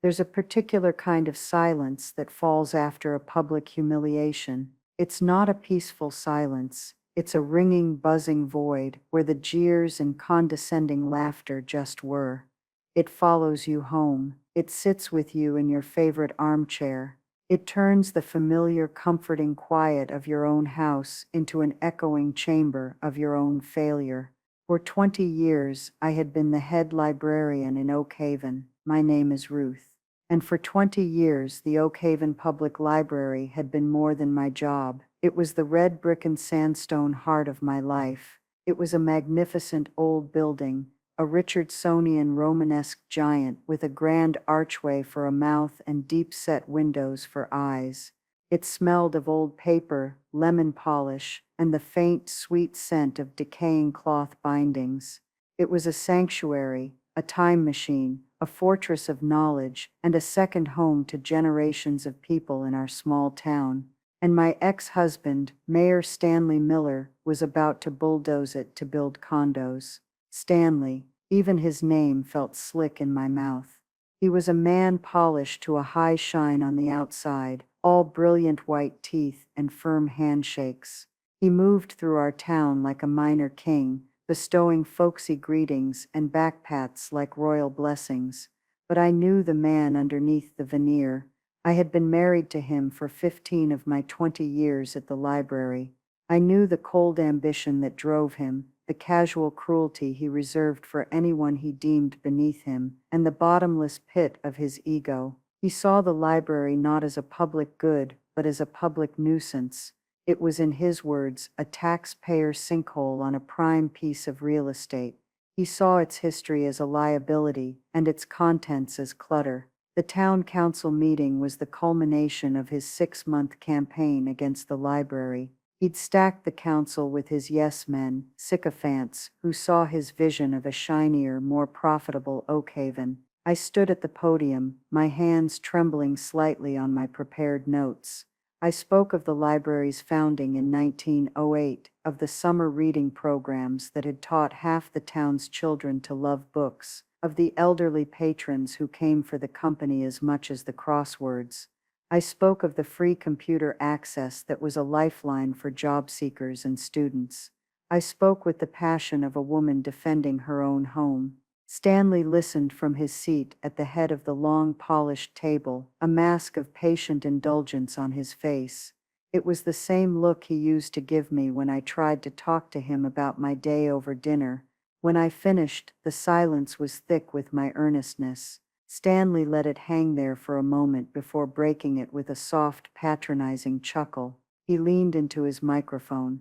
There's a particular kind of silence that falls after a public humiliation. It's not a peaceful silence. It's a ringing, buzzing void where the jeers and condescending laughter just were. It follows you home. It sits with you in your favorite armchair. It turns the familiar, comforting quiet of your own house into an echoing chamber of your own failure. For 20 years, I had been the head librarian in Oak Haven. My name is Ruth. And for 20 years, the Oak Haven Public Library had been more than my job. It was the red brick and sandstone heart of my life. It was a magnificent old building, a Richardsonian Romanesque giant with a grand archway for a mouth and deep-set windows for eyes. It smelled of old paper, lemon polish, and the faint, sweet scent of decaying cloth bindings. It was a sanctuary, a time machine, a fortress of knowledge, and a second home to generations of people in our small town. And my ex-husband, Mayor Stanley Miller, was about to bulldoze it to build condos. Stanley, even his name felt slick in my mouth. He was a man polished to a high shine on the outside, all brilliant white teeth and firm handshakes. He moved through our town like a minor king, bestowing folksy greetings and backpats like royal blessings. But I knew the man underneath the veneer. I had been married to him for 15 of my 20 years at the library. I knew the cold ambition that drove him, the casual cruelty he reserved for anyone he deemed beneath him, and the bottomless pit of his ego. He saw the library not as a public good, but as a public nuisance. It was, in his words, a taxpayer sinkhole on a prime piece of real estate. He saw its history as a liability and its contents as clutter. The town council meeting was the culmination of his 6-month campaign against the library. He'd stacked the council with his yes-men, sycophants, who saw his vision of a shinier, more profitable Oak Haven. I stood at the podium, my hands trembling slightly on my prepared notes. I spoke of the library's founding in 1908, of the summer reading programs that had taught half the town's children to love books, of the elderly patrons who came for the company as much as the crosswords. I spoke of the free computer access that was a lifeline for job seekers and students. I spoke with the passion of a woman defending her own home. Stanley listened from his seat at the head of the long polished table, a mask of patient indulgence on his face. It was the same look he used to give me when I tried to talk to him about my day over dinner. When I finished, the silence was thick with my earnestness. Stanley let it hang there for a moment before breaking it with a soft, patronizing chuckle. He leaned into his microphone.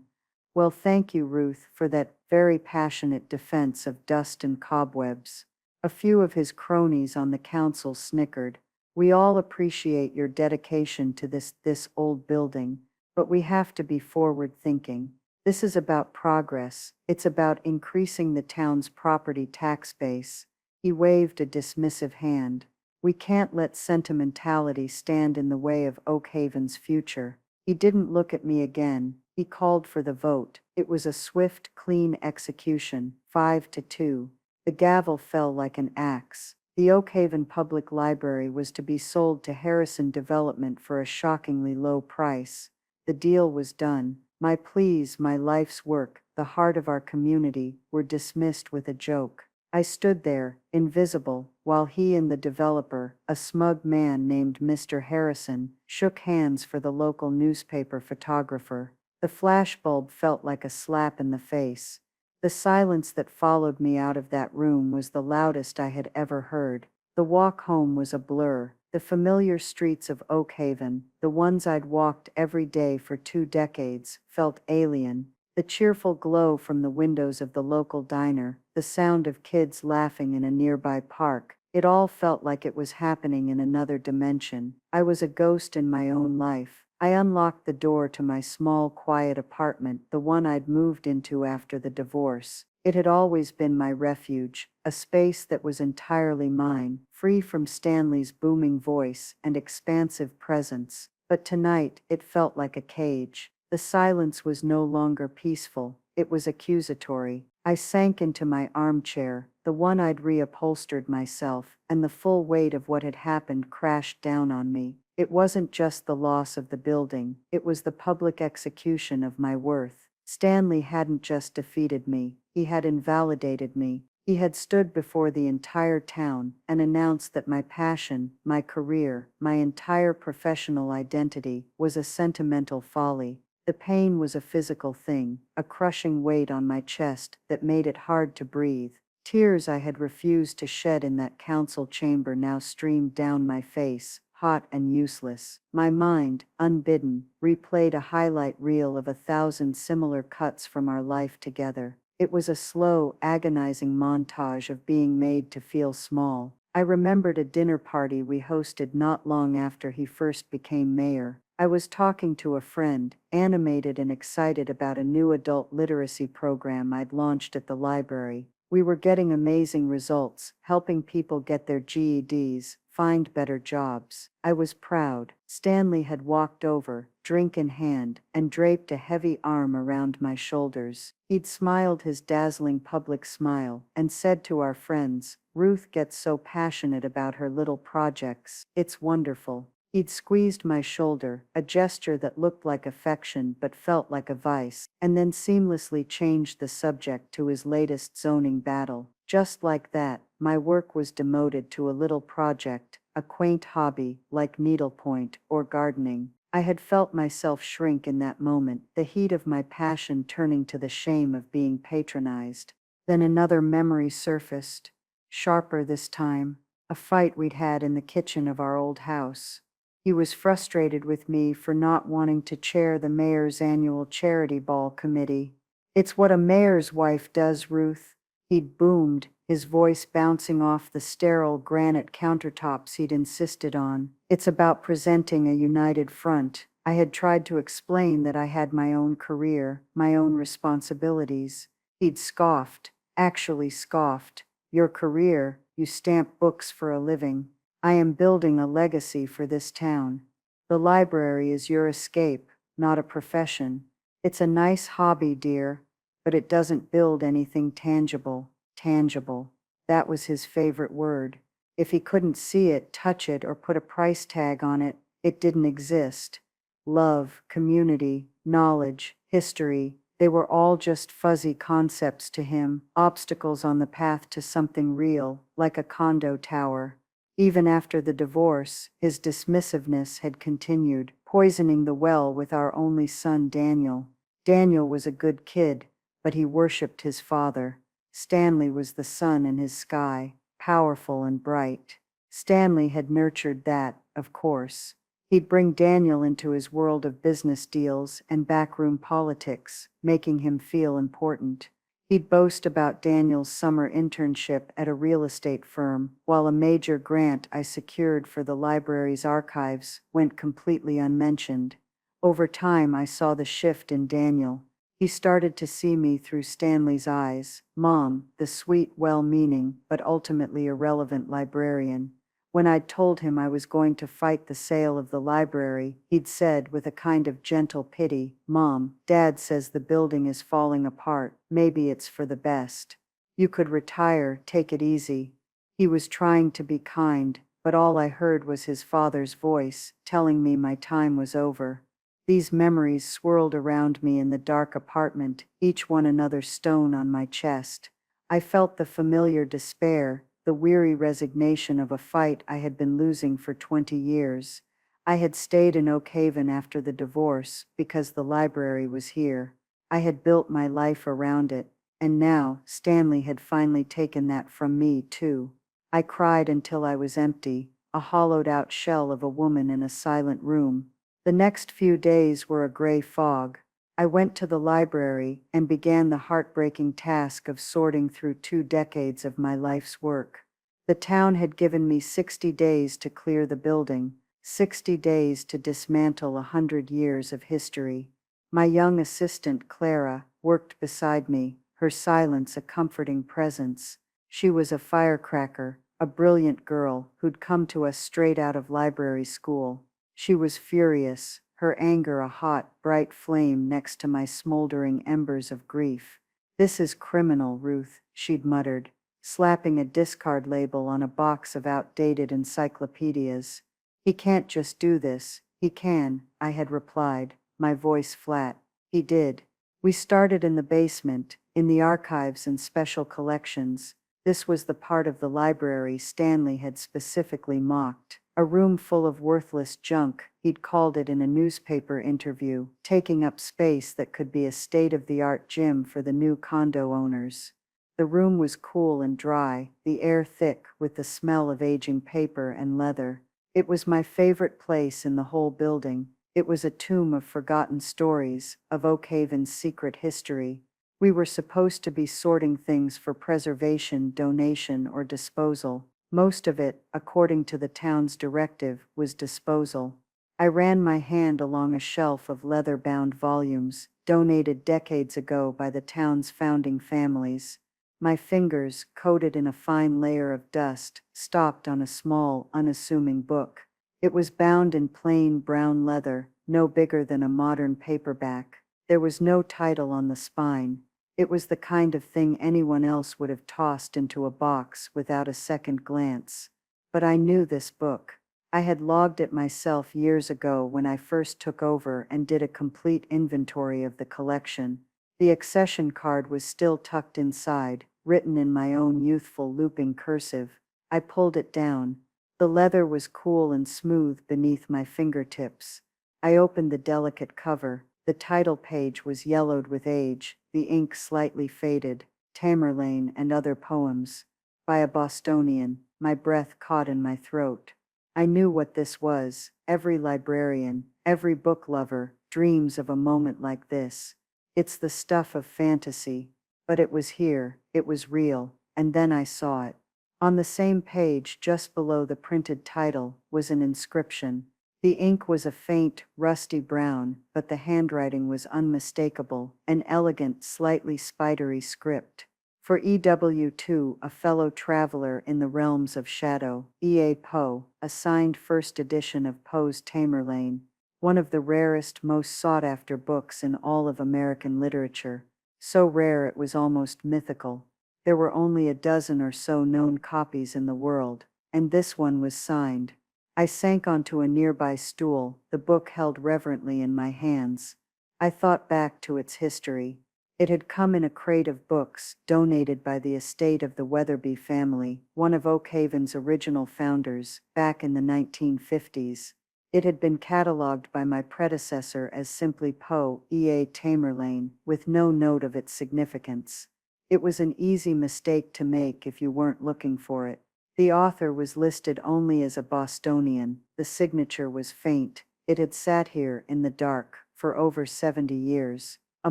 Well, thank you, Ruth, for that very passionate defense of dust and cobwebs. A few of his cronies on the council snickered. We all appreciate your dedication to this old building, but we have to be forward-thinking. This is about progress. It's about increasing the town's property tax base. He waved a dismissive hand. We can't let sentimentality stand in the way of Oak Haven's future. He didn't look at me again. He called for the vote. It was a swift, clean execution, 5-2. The gavel fell like an axe. The Oak Haven Public Library was to be sold to Harrison Development for a shockingly low price. The deal was done. My pleas, my life's work, the heart of our community, were dismissed with a joke. I stood there, invisible, while he and the developer, a smug man named Mr. Harrison, shook hands for the local newspaper photographer. The flashbulb felt like a slap in the face. The silence that followed me out of that room was the loudest I had ever heard. The walk home was a blur. The familiar streets of Oak Haven, the ones I'd walked every day for 2 decades, felt alien. The cheerful glow from the windows of the local diner, the sound of kids laughing in a nearby park, it all felt like it was happening in another dimension. I was a ghost in my own life. I unlocked the door to my small, quiet apartment, the one I'd moved into after the divorce. It had always been my refuge, a space that was entirely mine, free from Stanley's booming voice and expansive presence. But tonight, it felt like a cage. The silence was no longer peaceful. It was accusatory. I sank into my armchair, the one I'd reupholstered myself, and the full weight of what had happened crashed down on me. It wasn't just the loss of the building, it was the public execution of my worth. Stanley hadn't just defeated me, he had invalidated me. He had stood before the entire town and announced that my passion, my career, my entire professional identity was a sentimental folly. The pain was a physical thing, a crushing weight on my chest that made it hard to breathe. Tears I had refused to shed in that council chamber now streamed down my face, hot and useless. My mind, unbidden, replayed a highlight reel of 1,000 similar cuts from our life together. It was a slow, agonizing montage of being made to feel small. I remembered a dinner party we hosted not long after he first became mayor. I was talking to a friend, animated and excited about a new adult literacy program I'd launched at the library. We were getting amazing results, helping people get their GEDs, find better jobs. I was proud. Stanley had walked over, drink in hand, and draped a heavy arm around my shoulders. He'd smiled his dazzling public smile and said to our friends, "Ruth gets so passionate about her little projects. It's wonderful." He'd squeezed my shoulder, a gesture that looked like affection but felt like a vice, and then seamlessly changed the subject to his latest zoning battle. Just like that, my work was demoted to a little project, a quaint hobby like needlepoint or gardening. I had felt myself shrink in that moment, the heat of my passion turning to the shame of being patronized. Then another memory surfaced, sharper this time, a fight we'd had in the kitchen of our old house. He was frustrated with me for not wanting to chair the mayor's annual charity ball committee. "It's what a mayor's wife does, Ruth," he'd boomed, his voice bouncing off the sterile granite countertops he'd insisted on. "It's about presenting a united front." I had tried to explain that I had my own career, my own responsibilities. He'd scoffed, actually scoffed. "Your career, you stamp books for a living. I am building a legacy for this town. The library is your escape, not a profession. It's a nice hobby, dear, but it doesn't build anything tangible." Tangible. That was his favorite word. If he couldn't see it, touch it, or put a price tag on it, it didn't exist. Love, community, knowledge, history, they were all just fuzzy concepts to him, obstacles on the path to something real, like a condo tower. Even after the divorce, his dismissiveness had continued, poisoning the well with our only son, Daniel. Daniel was a good kid, but he worshipped his father. Stanley was the sun in his sky, powerful and bright. Stanley had nurtured that, of course. He'd bring Daniel into his world of business deals and backroom politics, making him feel important. He'd boast about Daniel's summer internship at a real estate firm, while a major grant I secured for the library's archives went completely unmentioned. Over time, I saw the shift in Daniel. He started to see me through Stanley's eyes. Mom, the sweet, well-meaning, but ultimately irrelevant librarian. When I'd told him I was going to fight the sale of the library, he'd said with a kind of gentle pity, "Mom, Dad says the building is falling apart. Maybe it's for the best. You could retire, take it easy." He was trying to be kind, but all I heard was his father's voice, telling me my time was over. These memories swirled around me in the dark apartment, each one another stone on my chest. I felt the familiar despair, the weary resignation of a fight I had been losing for 20 years. I had stayed in Oak Haven after the divorce because the library was here. I had built my life around it, and now Stanley had finally taken that from me too. I cried until I was empty, a hollowed-out shell of a woman in a silent room. The next few days were a gray fog. I went to the library and began the heartbreaking task of sorting through 2 decades of my life's work. The town had given me 60 days to clear the building, 60 days to dismantle 100 years of history. My young assistant, Clara, worked beside me, her silence a comforting presence. She was a firecracker, a brilliant girl who'd come to us straight out of library school. She was furious, her anger a hot, bright flame next to my smoldering embers of grief. "This is criminal, Ruth," she'd muttered, slapping a discard label on a box of outdated encyclopedias. "He can't just do this." "He can," I had replied, my voice flat. "He did." We started in the basement, in the archives and special collections. This was the part of the library Stanley had specifically mocked. A room full of worthless junk, he'd called it in a newspaper interview, taking up space that could be a state-of-the-art gym for the new condo owners. The room was cool and dry, the air thick with the smell of aging paper and leather. It was my favorite place in the whole building. It was a tomb of forgotten stories, of Oak Haven's secret history. We were supposed to be sorting things for preservation, donation, or disposal. Most of it, according to the town's directive, was disposal. I ran my hand along a shelf of leather-bound volumes, donated decades ago by the town's founding families. My fingers, coated in a fine layer of dust, stopped on a small, unassuming book. It was bound in plain brown leather, no bigger than a modern paperback. There was no title on the spine. It was the kind of thing anyone else would have tossed into a box without a second glance. But I knew this book. I had logged it myself years ago when I first took over and did a complete inventory of the collection. The accession card was still tucked inside, written in my own youthful looping cursive. I pulled it down. The leather was cool and smooth beneath my fingertips. I opened the delicate cover. The title page was yellowed with age, the ink slightly faded. Tamerlane and Other Poems, by a Bostonian. My breath caught in my throat. I knew what this was. Every librarian, every book lover, dreams of a moment like this. It's the stuff of fantasy. But it was here, it was real, and then I saw it. On the same page, just below the printed title, was an inscription. The ink was a faint, rusty brown, but the handwriting was unmistakable, an elegant, slightly spidery script. For E.W.2, a fellow traveler in the realms of shadow, E.A. Poe, a signed first edition of Poe's Tamerlane, one of the rarest, most sought-after books in all of American literature. So rare it was almost mythical. There were only a dozen or so known copies in the world, and this one was signed. I sank onto a nearby stool, the book held reverently in my hands. I thought back to its history. It had come in a crate of books, donated by the estate of the Weatherby family, one of Oak Haven's original founders, back in the 1950s. It had been catalogued by my predecessor as simply Poe, E.A. Tamerlane, with no note of its significance. It was an easy mistake to make if you weren't looking for it. The author was listed only as a Bostonian. The signature was faint. It had sat here in the dark for over 70 years. A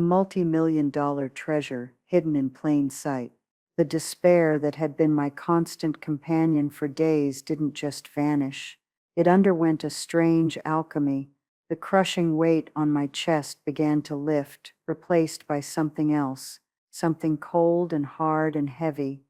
multi-million-dollar treasure hidden in plain sight. The despair that had been my constant companion for days didn't just vanish. It underwent a strange alchemy. The crushing weight on my chest began to lift, replaced by something else, something cold and hard and heavy.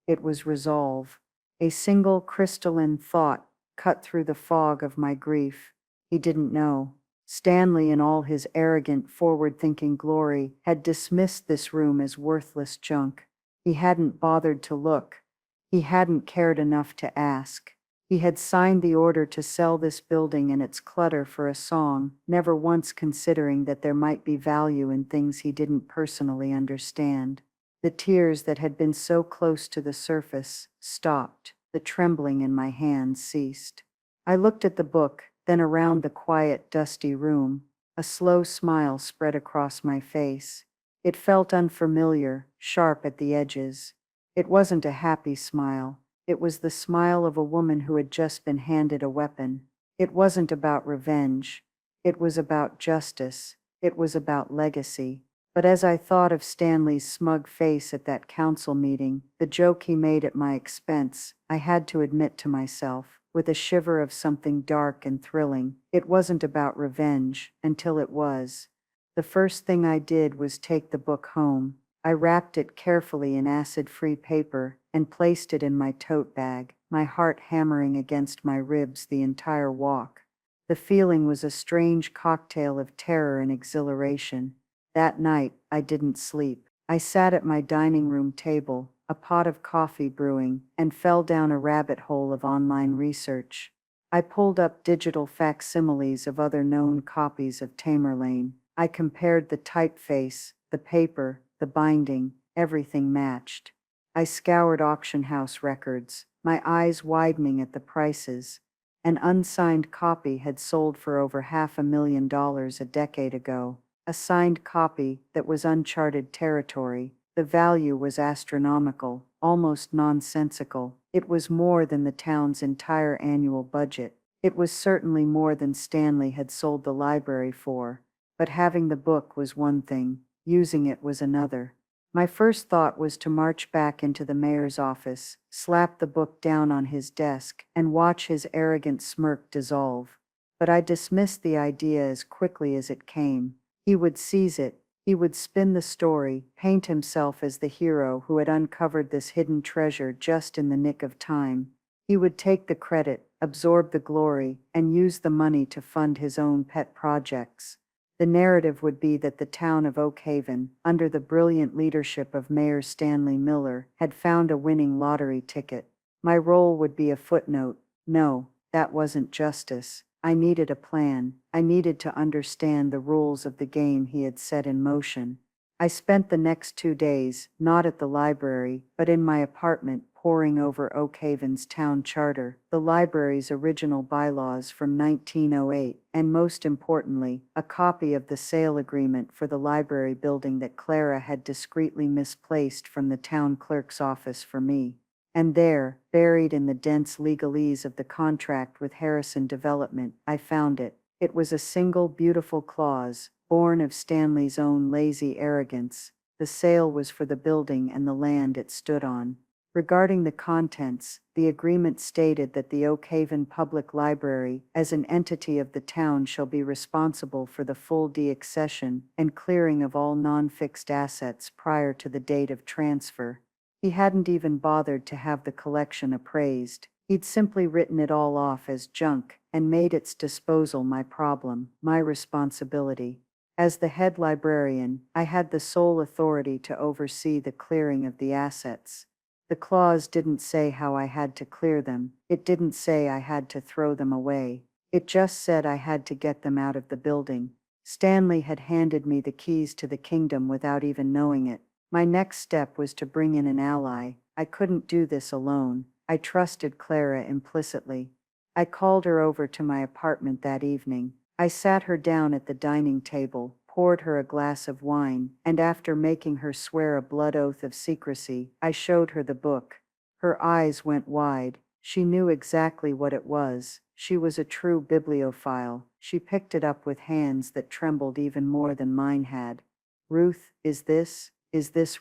It was resolve. A single crystalline thought cut through the fog of my grief. He didn't know. Stanley, in all his arrogant, forward-thinking glory, had dismissed this room as worthless junk. He hadn't bothered to look. He hadn't cared enough to ask. He had signed the order to sell this building and its clutter for a song, never once considering that there might be value in things he didn't personally understand. The tears that had been so close to the surface stopped. The trembling in my hands ceased. I looked at the book, then around the quiet, dusty room. A slow smile spread across my face. It felt unfamiliar, sharp at the edges. It wasn't a happy smile. It was the smile of a woman who had just been handed a weapon. It wasn't about revenge. It was about justice. It was about legacy. But as I thought of Stanley's smug face at that council meeting, the joke he made at my expense, I had to admit to myself, with a shiver of something dark and thrilling, it wasn't about revenge, until it was. The first thing I did was take the book home. I wrapped it carefully in acid-free paper and placed it in my tote bag, my heart hammering against my ribs the entire walk. The feeling was a strange cocktail of terror and exhilaration. That night, I didn't sleep. I sat at my dining room table, a pot of coffee brewing, and fell down a rabbit hole of online research. I pulled up digital facsimiles of other known copies of Tamerlane. I compared the typeface, the paper, the binding, everything matched. I scoured auction house records, my eyes widening at the prices. An unsigned copy had sold for over $500,000 a decade ago. A signed copy that was uncharted territory. The value was astronomical, almost nonsensical. It was more than the town's entire annual budget. It was certainly more than Stanley had sold the library for. But having the book was one thing, using it was another. My first thought was to march back into the mayor's office, slap the book down on his desk, and watch his arrogant smirk dissolve. But I dismissed the idea as quickly as it came. He would seize it. He would spin the story, paint himself as the hero who had uncovered this hidden treasure just in the nick of time. He would take the credit, absorb the glory, and use the money to fund his own pet projects. The narrative would be that the town of Oak Haven, under the brilliant leadership of Mayor Stanley Miller, had found a winning lottery ticket. My role would be a footnote. No, that wasn't justice. I needed a plan. I needed to understand the rules of the game he had set in motion. I spent the next 2 days, not at the library, but in my apartment, poring over Oak Haven's town charter, the library's original bylaws from 1908, and most importantly, a copy of the sale agreement for the library building that Clara had discreetly misplaced from the town clerk's office for me. And there, buried in the dense legalese of the contract with Harrison Development, I found it. It was a single beautiful clause, born of Stanley's own lazy arrogance. The sale was for the building and the land it stood on. Regarding the contents, the agreement stated that the Oak Haven Public Library, as an entity of the town, shall be responsible for the full deaccession and clearing of all non-fixed assets prior to the date of transfer. He hadn't even bothered to have the collection appraised. He'd simply written it all off as junk and made its disposal my problem, my responsibility. As the head librarian, I had the sole authority to oversee the clearing of the assets. The clause didn't say how I had to clear them. It didn't say I had to throw them away. It just said I had to get them out of the building. Stanley had handed me the keys to the kingdom without even knowing it. My next step was to bring in an ally. I couldn't do this alone. I trusted Clara implicitly. I called her over to my apartment that evening. I sat her down at the dining table, poured her a glass of wine, and after making her swear a blood oath of secrecy, I showed her the book. Her eyes went wide. She knew exactly what it was. She was a true bibliophile. She picked it up with hands that trembled even more than mine had. "Ruth, is this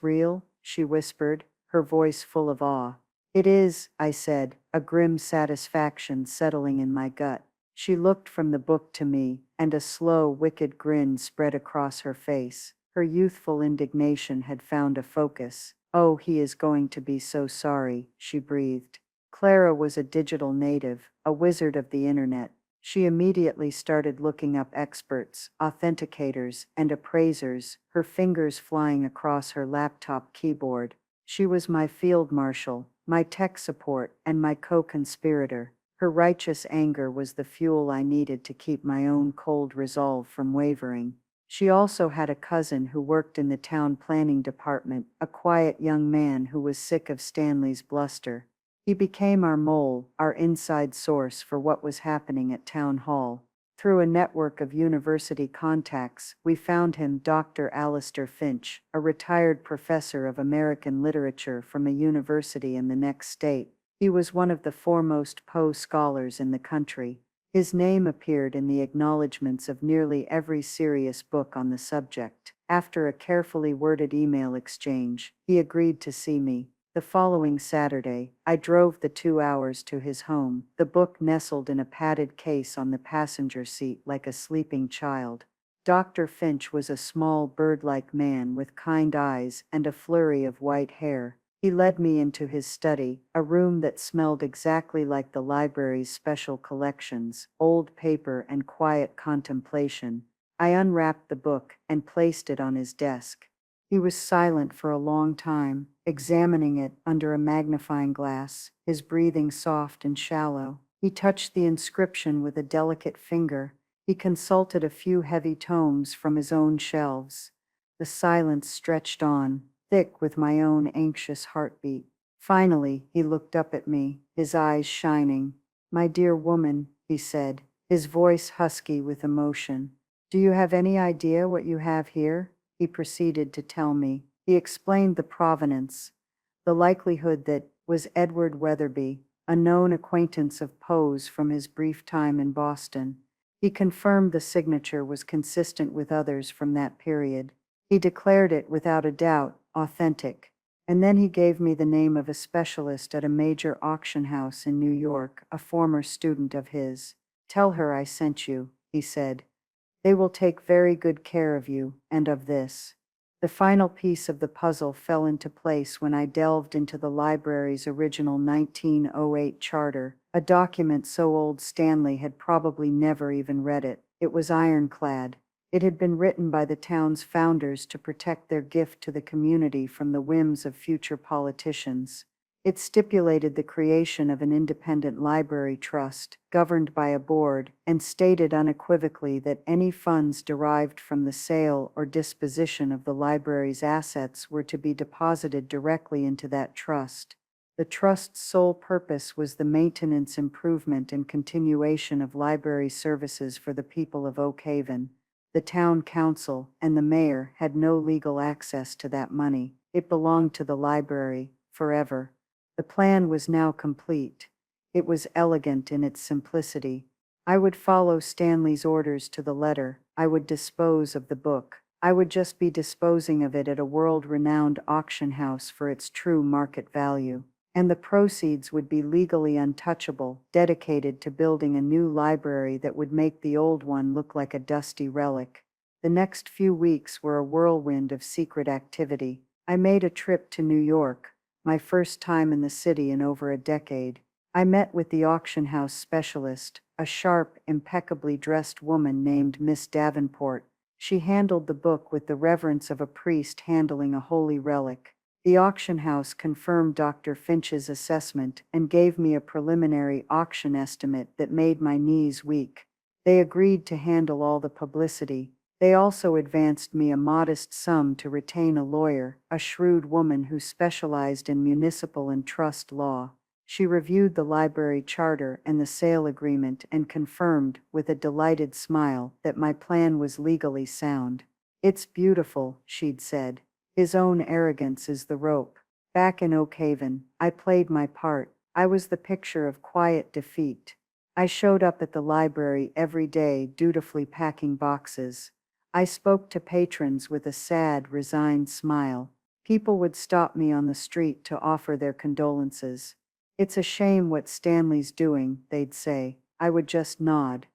real?" she whispered, her voice full of awe. "It is," I said, a grim satisfaction settling in my gut. She looked from the book to me, and a slow, wicked grin spread across her face. Her youthful indignation had found a focus. "Oh, he is going to be so sorry," she breathed. Clara was a digital native, a wizard of the internet. She immediately started looking up experts, authenticators, and appraisers, her fingers flying across her laptop keyboard. She was my field marshal, my tech support, and my co-conspirator. Her righteous anger was the fuel I needed to keep my own cold resolve from wavering. She also had a cousin who worked in the town planning department, a quiet young man who was sick of Stanley's bluster. He became our mole, our inside source for what was happening at town hall. Through a network of university contacts, we found him Dr. Alistair Finch, a retired professor of American literature from a university in the next state. He was one of the foremost Poe scholars in the country. His name appeared in the acknowledgments of nearly every serious book on the subject. After a carefully worded email exchange, he agreed to see me. The following Saturday, I drove the 2 hours to his home, the book nestled in a padded case on the passenger seat like a sleeping child. Dr. Finch was a small bird-like man with kind eyes and a flurry of white hair. He led me into his study, a room that smelled exactly like the library's special collections, old paper and quiet contemplation. I unwrapped the book and placed it on his desk. He was silent for a long time, examining it under a magnifying glass, his breathing soft and shallow. He touched the inscription with a delicate finger. He consulted a few heavy tomes from his own shelves. The silence stretched on, thick with my own anxious heartbeat. Finally, he looked up at me, his eyes shining. "My dear woman," he said, his voice husky with emotion. "Do you have any idea what you have here?" He proceeded to tell me. He explained the provenance, the likelihood that was Edward Weatherby, a known acquaintance of Poe's from his brief time in Boston. He confirmed the signature was consistent with others from that period. He declared it without a doubt authentic. And then he gave me the name of a specialist at a major auction house in New York, a former student of his. "Tell her I sent you," he said. "They will take very good care of you, and of this." The final piece of the puzzle fell into place when I delved into the library's original 1908 charter, a document so old Stanley had probably never even read it. It was ironclad. It had been written by the town's founders to protect their gift to the community from the whims of future politicians. It stipulated the creation of an independent library trust, governed by a board, and stated unequivocally that any funds derived from the sale or disposition of the library's assets were to be deposited directly into that trust. The trust's sole purpose was the maintenance, improvement, and continuation of library services for the people of Oak Haven. The town council and the mayor had no legal access to that money. It belonged to the library, forever. The plan was now complete. It was elegant in its simplicity. I would follow Stanley's orders to the letter. I would dispose of the book. I would just be disposing of it at a world-renowned auction house for its true market value. And the proceeds would be legally untouchable, dedicated to building a new library that would make the old one look like a dusty relic. The next few weeks were a whirlwind of secret activity. I made a trip to New York, my first time in the city in over a decade. I met with the auction house specialist, a sharp, impeccably dressed woman named Miss Davenport. She handled the book with the reverence of a priest handling a holy relic. The auction house confirmed Dr. Finch's assessment and gave me a preliminary auction estimate that made my knees weak. They agreed to handle all the publicity. They also advanced me a modest sum to retain a lawyer, a shrewd woman who specialized in municipal and trust law. She reviewed the library charter and the sale agreement and confirmed, with a delighted smile, that my plan was legally sound. "It's beautiful," she'd said. "His own arrogance is the rope." Back in Oak Haven, I played my part. I was the picture of quiet defeat. I showed up at the library every day, dutifully packing boxes. I spoke to patrons with a sad, resigned smile. People would stop me on the street to offer their condolences. "It's a shame what Stanley's doing," they'd say. I would just nod.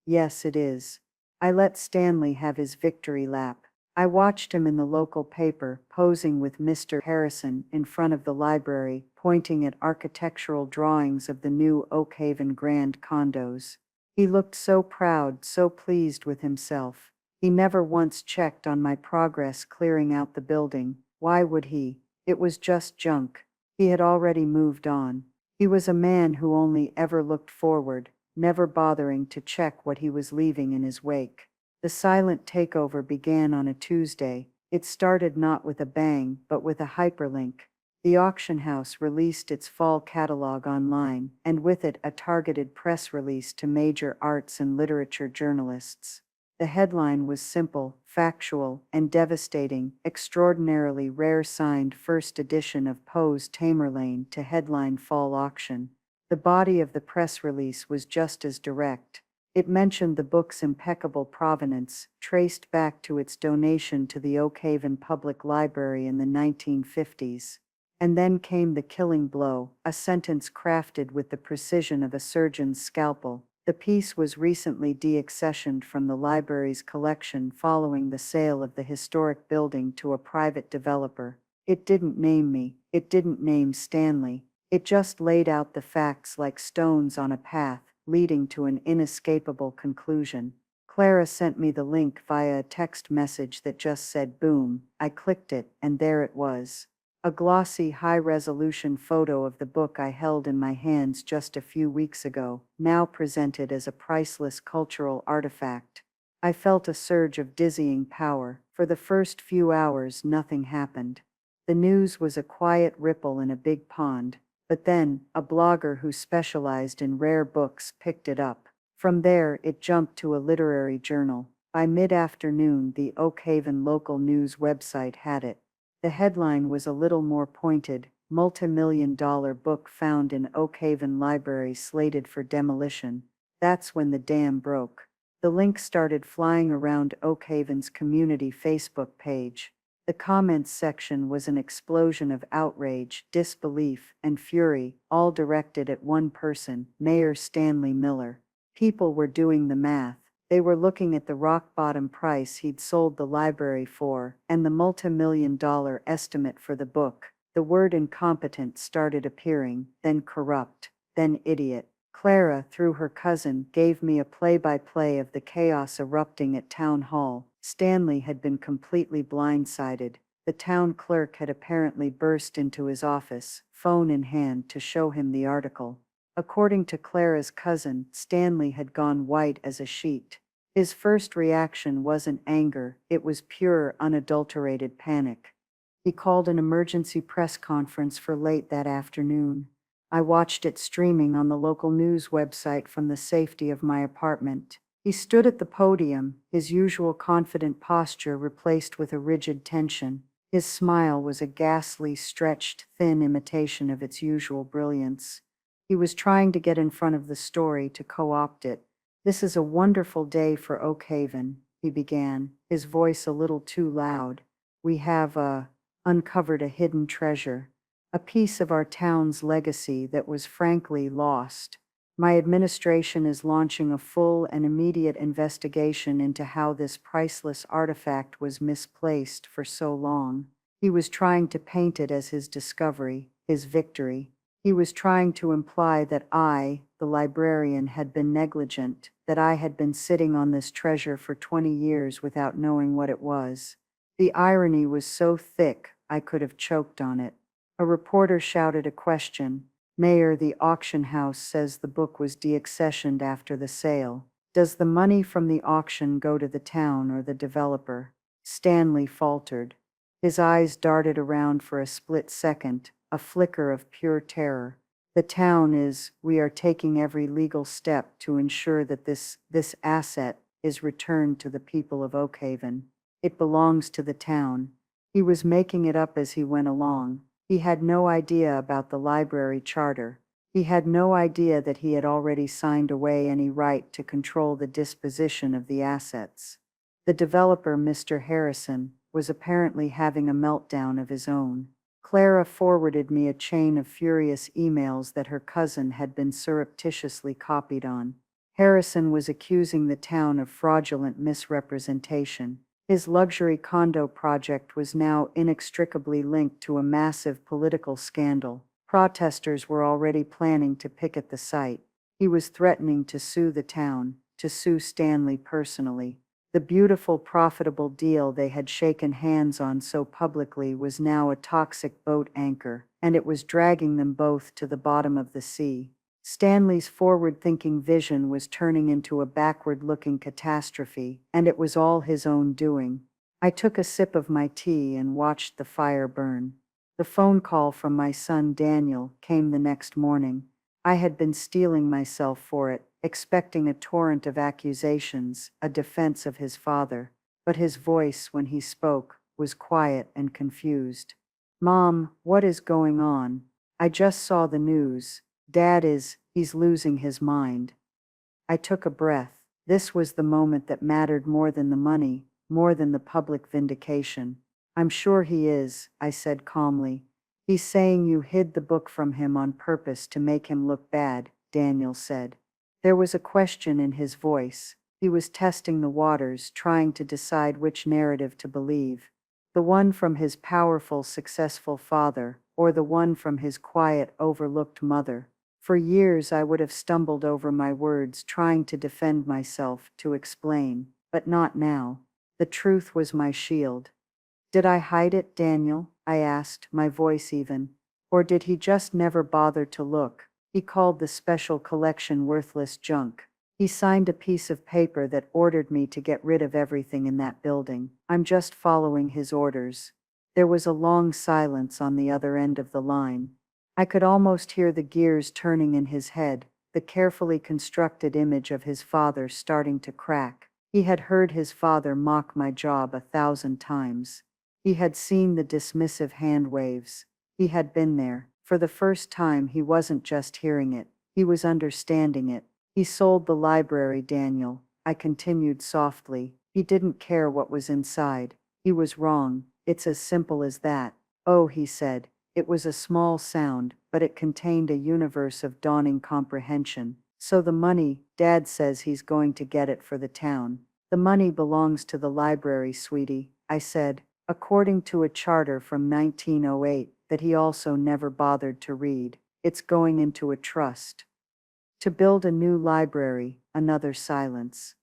"Yes, it is." I let Stanley have his victory lap. I watched him in the local paper, posing with Mr. Harrison in front of the library, pointing at architectural drawings of the new Oak Haven Grand Condos. He looked so proud, so pleased with himself. He never once checked on my progress clearing out the building. Why would he? It was just junk. He had already moved on. He was a man who only ever looked forward, never bothering to check what he was leaving in his wake. The silent takeover began on a Tuesday. It started not with a bang, but with a hyperlink. The auction house released its fall catalog online, and with it a targeted press release to major arts and literature journalists. The headline was simple, factual, and devastating: "Extraordinarily rare signed first edition of Poe's Tamerlane to headline fall auction." The body of the press release was just as direct. It mentioned the book's impeccable provenance, traced back to its donation to the Oak Haven Public Library in the 1950s. And then came the killing blow, a sentence crafted with the precision of a surgeon's scalpel. The piece was recently deaccessioned from the library's collection following the sale of the historic building to a private developer. It didn't name me, it didn't name Stanley. It just laid out the facts like stones on a path, leading to an inescapable conclusion. Clara sent me the link via a text message that just said boom. I clicked it, and there it was. A glossy, high-resolution photo of the book I held in my hands just a few weeks ago, now presented as a priceless cultural artifact. I felt a surge of dizzying power. For the first few hours, nothing happened. The news was a quiet ripple in a big pond, but then, a blogger who specialized in rare books picked it up. From there, it jumped to a literary journal. By mid-afternoon, the Oak Haven local news website had it. The headline was a little more pointed: multi-million-dollar book found in Oak Haven library slated for demolition. That's when the dam broke. The link started flying around Oak Haven's community Facebook page. The comments section was an explosion of outrage, disbelief, and fury, all directed at one person, Mayor Stanley Miller. People were doing the math. They were looking at the rock-bottom price he'd sold the library for, and the multi-million-dollar estimate for the book. The word incompetent started appearing, then corrupt, then idiot. Clara, through her cousin, gave me a play-by-play of the chaos erupting at Town Hall. Stanley had been completely blindsided. The town clerk had apparently burst into his office, phone in hand, to show him the article. According to Clara's cousin, Stanley had gone white as a sheet. His first reaction wasn't anger, it was pure, unadulterated panic. He called an emergency press conference for late that afternoon. I watched it streaming on the local news website from the safety of my apartment. He stood at the podium, his usual confident posture replaced with a rigid tension. His smile was a ghastly, stretched, thin imitation of its usual brilliance. He was trying to get in front of the story, to co-opt it. "This is a wonderful day for Oak Haven," he began, his voice a little too loud. "We have uncovered a hidden treasure, a piece of our town's legacy that was frankly lost. My administration is launching a full and immediate investigation into how this priceless artifact was misplaced for so long." He was trying to paint it as his discovery, his victory. He was trying to imply that I, the librarian, had been negligent, that I had been sitting on this treasure for 20 years without knowing what it was. The irony was so thick, I could have choked on it. A reporter shouted a question. "Mayor, the auction house says the book was deaccessioned after the sale. Does the money from the auction go to the town or the developer?" Stanley faltered. His eyes darted around for a split second, a flicker of pure terror. "The town is, we are taking every legal step to ensure that this asset is returned to the people of Oak Haven. It belongs to the town." He was making it up as he went along. He had no idea about the library charter. He had no idea that he had already signed away any right to control the disposition of the assets. The developer, Mr. Harrison, was apparently having a meltdown of his own. Clara forwarded me a chain of furious emails that her cousin had been surreptitiously copied on. Harrison was accusing the town of fraudulent misrepresentation. His luxury condo project was now inextricably linked to a massive political scandal. Protesters were already planning to picket the site. He was threatening to sue the town, to sue Stanley personally. The beautiful, profitable deal they had shaken hands on so publicly was now a toxic boat anchor, and it was dragging them both to the bottom of the sea. Stanley's forward-thinking vision was turning into a backward-looking catastrophe, and it was all his own doing. I took a sip of my tea and watched the fire burn. The phone call from my son Daniel came the next morning. I had been steeling myself for it, expecting a torrent of accusations, a defense of his father. But his voice, when he spoke, was quiet and confused. "Mom, what is going on? I just saw the news. Dad he's losing his mind." I took a breath. This was the moment that mattered more than the money, more than the public vindication. "I'm sure he is," I said calmly. "He's saying you hid the book from him on purpose to make him look bad," Daniel said. There was a question in his voice. He was testing the waters, trying to decide which narrative to believe. The one from his powerful, successful father, or the one from his quiet, overlooked mother? For years I would have stumbled over my words trying to defend myself, to explain, but not now. The truth was my shield. Did I hide it, Daniel? I asked, my voice even. Or did he just never bother to look? He called the special collection worthless junk. He signed a piece of paper that ordered me to get rid of everything in that building. I'm just following his orders. There was a long silence on the other end of the line. I could almost hear the gears turning in his head, the carefully constructed image of his father starting to crack. He had heard his father mock my job 1,000 times. He had seen the dismissive hand waves. He had been there. For the first time, he wasn't just hearing it, he was understanding it. He sold the library, Daniel, I continued softly. He didn't care what was inside. He was wrong. It's as simple as that. Oh, he said. It was a small sound, but it contained a universe of dawning comprehension. So the money, Dad says he's going to get it for the town. The money belongs to the library, sweetie, I said, according to a charter from 1908 that he also never bothered to read. It's going into a trust. To build a new library. Another silence.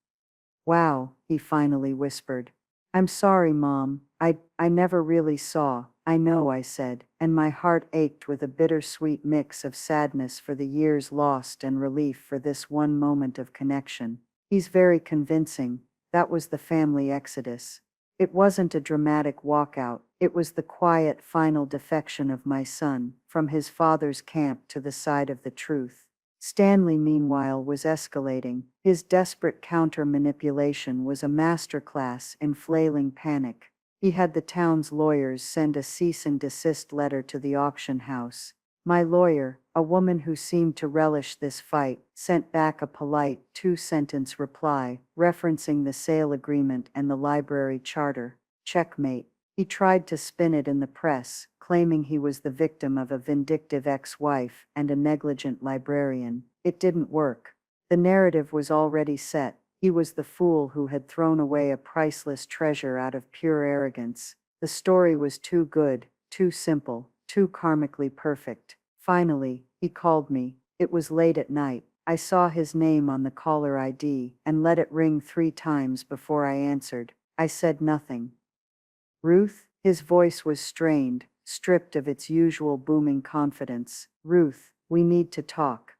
Wow, he finally whispered. I'm sorry, Mom. I never really saw. I know, I said, and my heart ached with a bittersweet mix of sadness for the years lost and relief for this one moment of connection. He's very convincing. That was the family exodus. It wasn't a dramatic walkout. It was the quiet final defection of my son, from his father's camp to the side of the truth. Stanley, meanwhile, was escalating. His desperate counter-manipulation was a masterclass in flailing panic. He had the town's lawyers send a cease and desist letter to the auction house. My lawyer, a woman who seemed to relish this fight, sent back a polite 2-sentence reply, referencing the sale agreement and the library charter. Checkmate. He tried to spin it in the press, claiming he was the victim of a vindictive ex-wife and a negligent librarian. It didn't work. The narrative was already set. He was the fool who had thrown away a priceless treasure out of pure arrogance. The story was too good, too simple, too karmically perfect. Finally, he called me. It was late at night. I saw his name on the caller ID and let it ring 3 times before I answered. I said nothing. Ruth? His voice was strained, stripped of its usual booming confidence. Ruth, we need to talk.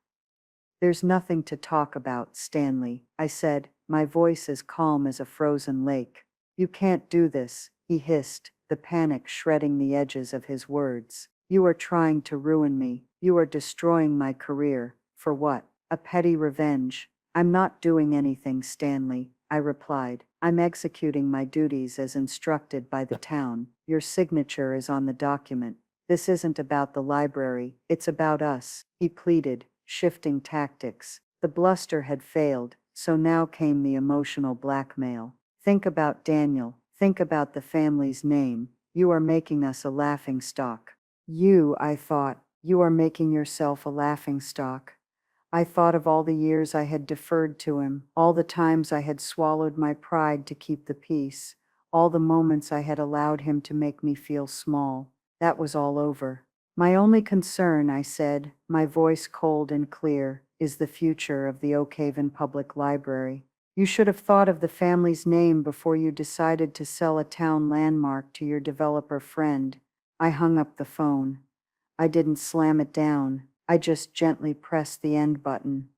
There's nothing to talk about, Stanley, I said, my voice as calm as a frozen lake. You can't do this, he hissed, the panic shredding the edges of his words. You are trying to ruin me. You are destroying my career. For what? A petty revenge. I'm not doing anything, Stanley, I replied. I'm executing my duties as instructed by the town. Your signature is on the document. This isn't about the library, it's about us, he pleaded, shifting tactics. The bluster had failed, so now came the emotional blackmail. Think about Daniel. Think about the family's name. You are making us a laughingstock. You, I thought, you are making yourself a laughingstock. I thought of all the years I had deferred to him, all the times I had swallowed my pride to keep the peace, all the moments I had allowed him to make me feel small. That was all over. My only concern, I said, my voice cold and clear, is the future of the Oak Haven Public Library. You should have thought of the family's name before you decided to sell a town landmark to your developer friend. I hung up the phone. I didn't slam it down. I just gently pressed the end button,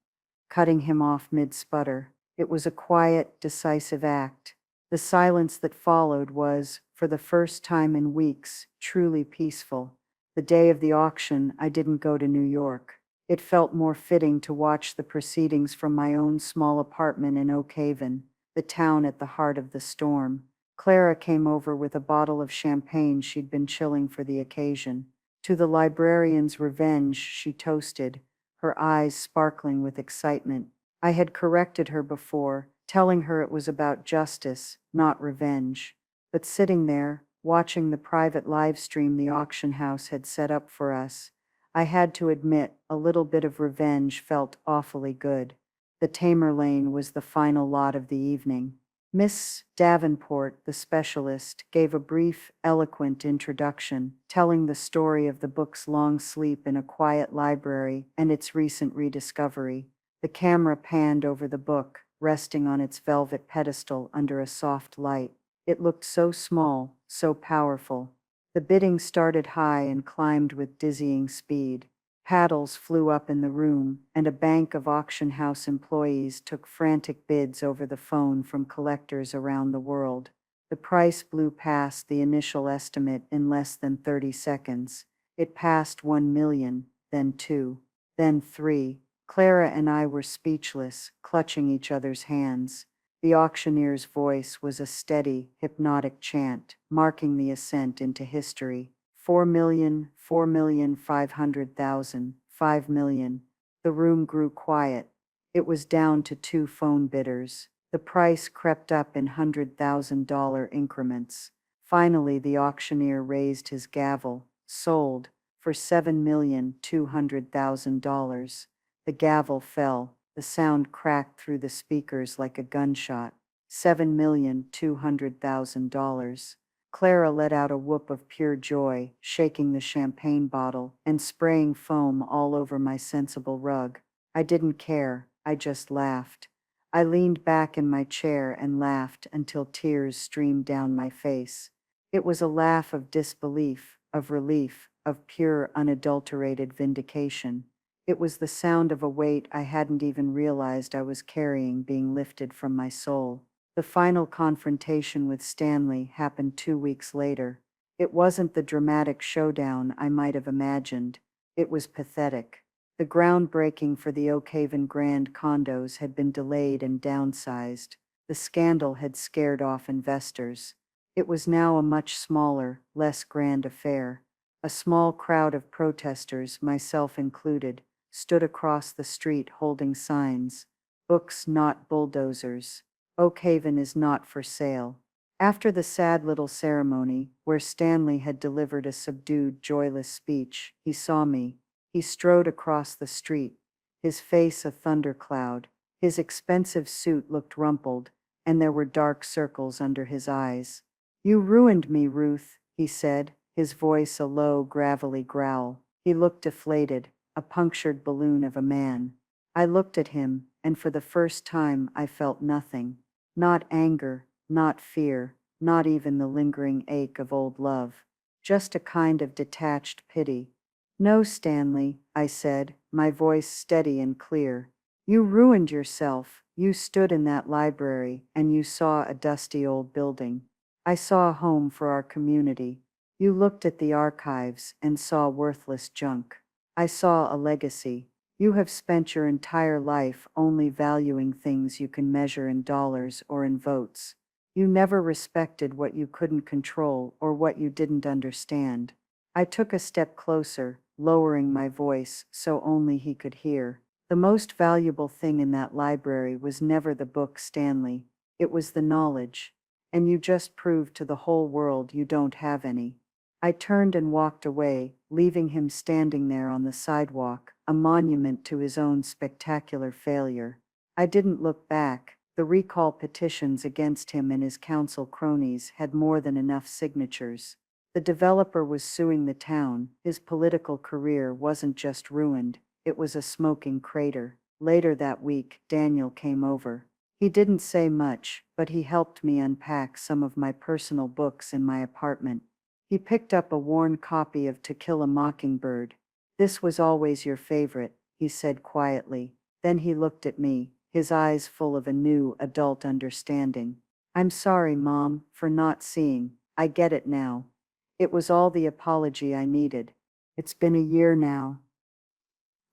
cutting him off mid-sputter. It was a quiet, decisive act. The silence that followed was, for the first time in weeks, truly peaceful. The day of the auction, I didn't go to New York. It felt more fitting to watch the proceedings from my own small apartment in Oak Haven, the town at the heart of the storm. Clara came over with a bottle of champagne she'd been chilling for the occasion. To the librarian's revenge, she toasted, her eyes sparkling with excitement. I had corrected her before, telling her it was about justice, not revenge. But sitting there, watching the private live stream the auction house had set up for us, I had to admit a little bit of revenge felt awfully good. The Tamerlane was the final lot of the evening. Miss Davenport, the specialist, gave a brief, eloquent introduction, telling the story of the book's long sleep in a quiet library and its recent rediscovery. The camera panned over the book, resting on its velvet pedestal under a soft light. It looked so small, so powerful. The bidding started high and climbed with dizzying speed. Paddles flew up in the room, and a bank of auction house employees took frantic bids over the phone from collectors around the world. The price blew past the initial estimate in less than 30 seconds. It passed 1 million, then 2, then 3. Clara and I were speechless, clutching each other's hands. The auctioneer's voice was a steady, hypnotic chant, marking the ascent into history. 4 million, 4,500,000, 5 million. The room grew quiet. It was down to 2 phone bidders. The price crept up in $100,000 increments. Finally, the auctioneer raised his gavel. Sold for $7,200,000. The gavel fell. The sound cracked through the speakers like a gunshot. $7,200,000. Clara let out a whoop of pure joy, shaking the champagne bottle and spraying foam all over my sensible rug. I didn't care, I just laughed. I leaned back in my chair and laughed until tears streamed down my face. It was a laugh of disbelief, of relief, of pure, unadulterated vindication. It was the sound of a weight I hadn't even realized I was carrying being lifted from my soul. The final confrontation with Stanley happened 2 weeks later. It wasn't the dramatic showdown I might have imagined. It was pathetic. The groundbreaking for the Oak Haven Grand Condos had been delayed and downsized. The scandal had scared off investors. It was now a much smaller, less grand affair. A small crowd of protesters, myself included, stood across the street holding signs. Books, not bulldozers. Oak Haven is not for sale. After the sad little ceremony, where Stanley had delivered a subdued, joyless speech, he saw me. He strode across the street, his face a thundercloud. His expensive suit looked rumpled, and there were dark circles under his eyes. "You ruined me, Ruth," he said, his voice a low, gravelly growl. He looked deflated, a punctured balloon of a man. I looked at him, and for the first time I felt nothing. Not anger, not fear, not even the lingering ache of old love. Just a kind of detached pity. "No, Stanley," I said, my voice steady and clear. "You ruined yourself. You stood in that library, and you saw a dusty old building. I saw a home for our community. You looked at the archives and saw worthless junk. I saw a legacy. You have spent your entire life only valuing things you can measure in dollars or in votes. You never respected what you couldn't control or what you didn't understand." I took a step closer, lowering my voice so only he could hear. "The most valuable thing in that library was never the book, Stanley. It was the knowledge. And you just proved to the whole world you don't have any." I turned and walked away, leaving him standing there on the sidewalk, a monument to his own spectacular failure. I didn't look back. The recall petitions against him and his council cronies had more than enough signatures. The developer was suing the town. His political career wasn't just ruined, it was a smoking crater. Later that week, Daniel came over. He didn't say much, but he helped me unpack some of my personal books in my apartment. He picked up a worn copy of To Kill a Mockingbird. "This was always your favorite," he said quietly. Then he looked at me, his eyes full of a new, adult understanding. "I'm sorry, Mom, for not seeing. I get it now. It was all the apology I needed. It's been a year now."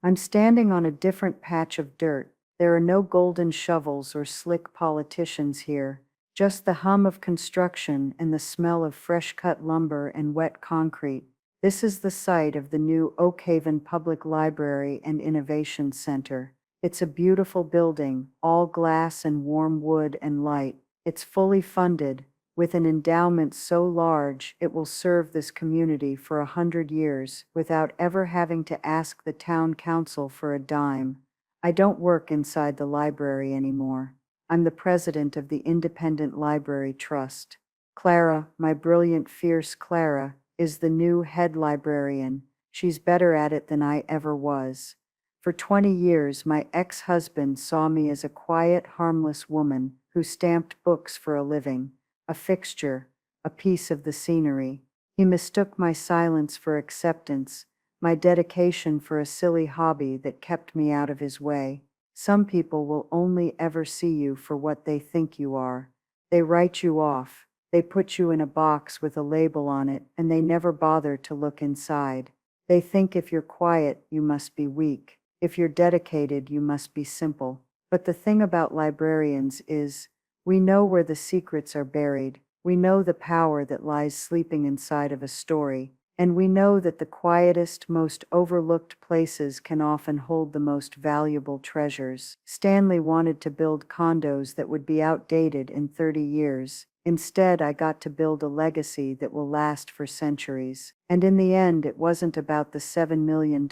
I'm standing on a different patch of dirt. There are no golden shovels or slick politicians here. Just the hum of construction and the smell of fresh-cut lumber and wet concrete. This is the site of the new Oak Haven Public Library and Innovation Center. It's a beautiful building, all glass and warm wood and light. It's fully funded, with an endowment so large it will serve this community for 100 years without ever having to ask the town council for a dime. I don't work inside the library anymore. I'm the president of the Independent Library Trust. Clara, my brilliant, fierce Clara, is the new head librarian. She's better at it than I ever was. For 20 years, my ex-husband saw me as a quiet, harmless woman who stamped books for a living, a fixture, a piece of the scenery. He mistook my silence for acceptance, my dedication for a silly hobby that kept me out of his way. Some people will only ever see you for what they think you are. They write you off, they put you in a box with a label on it, and they never bother to look inside. They think if you're quiet, you must be weak. If you're dedicated, you must be simple. But the thing about librarians is, we know where the secrets are buried. We know the power that lies sleeping inside of a story. And we know that the quietest, most overlooked places can often hold the most valuable treasures. Stanley wanted to build condos that would be outdated in 30 years. Instead, I got to build a legacy that will last for centuries. And in the end, it wasn't about the $7 million,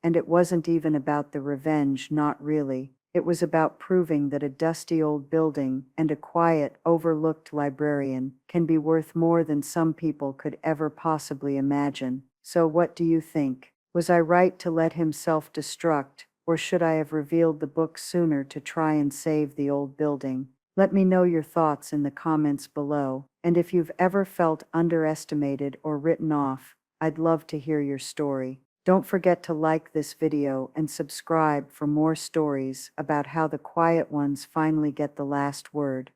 and it wasn't even about the revenge, not really. It was about proving that a dusty old building and a quiet, overlooked librarian can be worth more than some people could ever possibly imagine. So what do you think? Was I right to let him self-destruct, or should I have revealed the book sooner to try and save the old building? Let me know your thoughts in the comments below, and if you've ever felt underestimated or written off, I'd love to hear your story. Don't forget to like this video and subscribe for more stories about how the quiet ones finally get the last word.